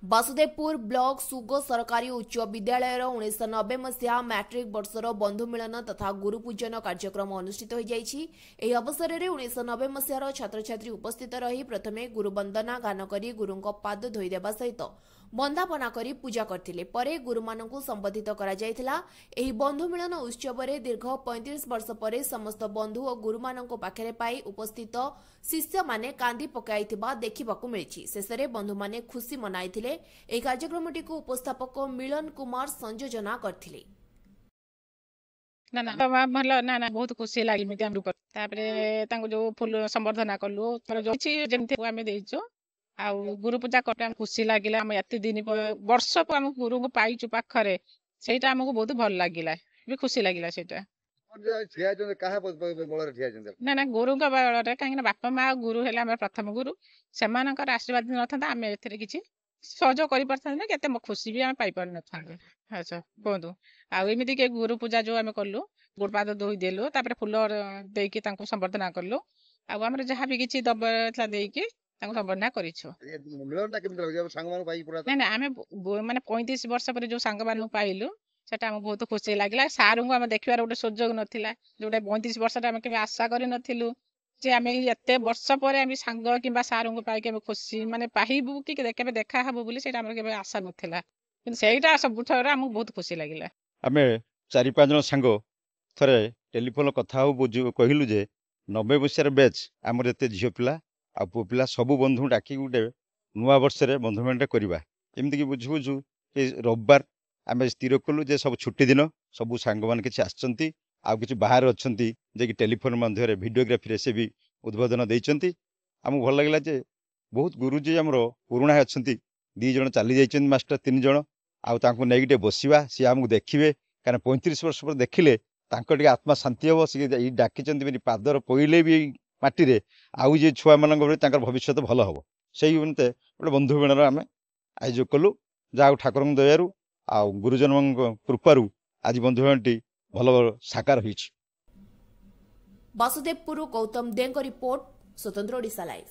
Basudevpur block सुगो सरकारी उच्च विद्यालय 1990 मसीहा मैट्रिक वर्षर बंधु मिलन तथा गुरु पूजन कार्यक्रम अनुष्ठित हो जाइछि। एही अवसर में 1990 मसीहार छात्र छात्री उपस्थित रही प्रथमे गुरुवंदना गान करी गुरुंक पाद धोई देबा सहित बंदापना करी पूजा करथिले। परे गुरुमानंकु संबोधित करा जायथिला। एही बंधु मिलन उत्सव में दीर्घ 35 वर्ष पर समस्त बंधु और गुरुमानंको पाखरे पाई उपस्थित शिष्य माने कांदी पकाइथिबा देखिबाकू मिलिछि। शेषरे बंधु माने खुशी मनाइथिले। एही कार्यक्रमटी को उपस्थापक मिलन कुमार संयोजना करथिले। ना ना भल ना ना बहुत खुशी लागी मिति हम तापरे तांको जो फूल संवर्धना करलु तर जो छि जेमते आमे देइछो आ गुरु पूजा करते हम खुशी लागिला। हम एते दिन वर्ष पर हम गुरु को पाइछु पाखरे सेटा हमको बहुत भल लागिला भी खुशी लागिला सेटा। ना ना गुरु का बଳରେ काहे ना बापा माँ गुरु हेला हम प्रथम गुरु सेमानकर आशीर्वाद नथांता आमे एथरे किछि सहयोग करि परथां ना केते खुशी भी हम पाइ पर नथांगे। अच्छा कोंदु आ एमिति के गुरु पूजा जो आमे करलु गोड़ पाद धोई देलु तापर फूल देकी तांको संवर्धना करलु आ हमर जहा भी किछि दबला देकी तांको संवर्धना करिछो। मिलनटा केमि लागै संग मान पाई पूरा ना ना आमे माने 35 वर्ष पर जो संग मान पाइलु सेटा हम बहुत खुशी लागिला। सारू को हम देखिबार गोटे सुजोग नथिला जोटा 35 वर्ष हम केबे आशा करि नथिलु जे आमे एते वर्ष पर आमे संग किबा सारू को पाई के खुशी माने पाहिबु कि केबे देखा हबो बोली सेटा हम केबे आशा नथिला किंतु सेटा सब थोरा हम बहुत खुशी लागिला। आमे 4-5 जन संग थरे टेलीफोन कथा हो बुझु कहिलु जे 90 वर्षर बैच हमर एते झियो पिला आ पु पिला सब बंधु डाकी गुटे नुवा वर्ष रे बंधु मेंटे करबा एमति कि बुझु बुझु ए रविवार आमे स्थिर कलु जे सब छुट्टी दिन सब सांग मान किछि आछंती आ किछि बाहर अछंती जे कि टेलीफोन माध्यम रे वीडियोग्राफी रे से भी उद्बोधन दैचंती। हमु भल लागिला जे बहुत गुरुजी हमरो पुरुणा अछंती 2 जण चली जाइछन मास्टर 3 जण आ तांको नेगिटे बसिबा से हमु देखिबे कारण 35 वर्ष पर देखिले तांको टिके आत्मा शांति हो से डाकिचंती मेरी पादर पइले भी माटी रे आउ जे छुआ मानक तांकर भविष्य भल हो सेही उनते गोटे बंधु मेलर आमे आयोजक कलु जा ठाकुर दयारु आ गुरुजन कृपारू आज बंधु मेलटी भल साकार होइछि। वासुदेवपुर गौतम देंग रिपोर्ट स्वतंत्र ओडिशा लाइव।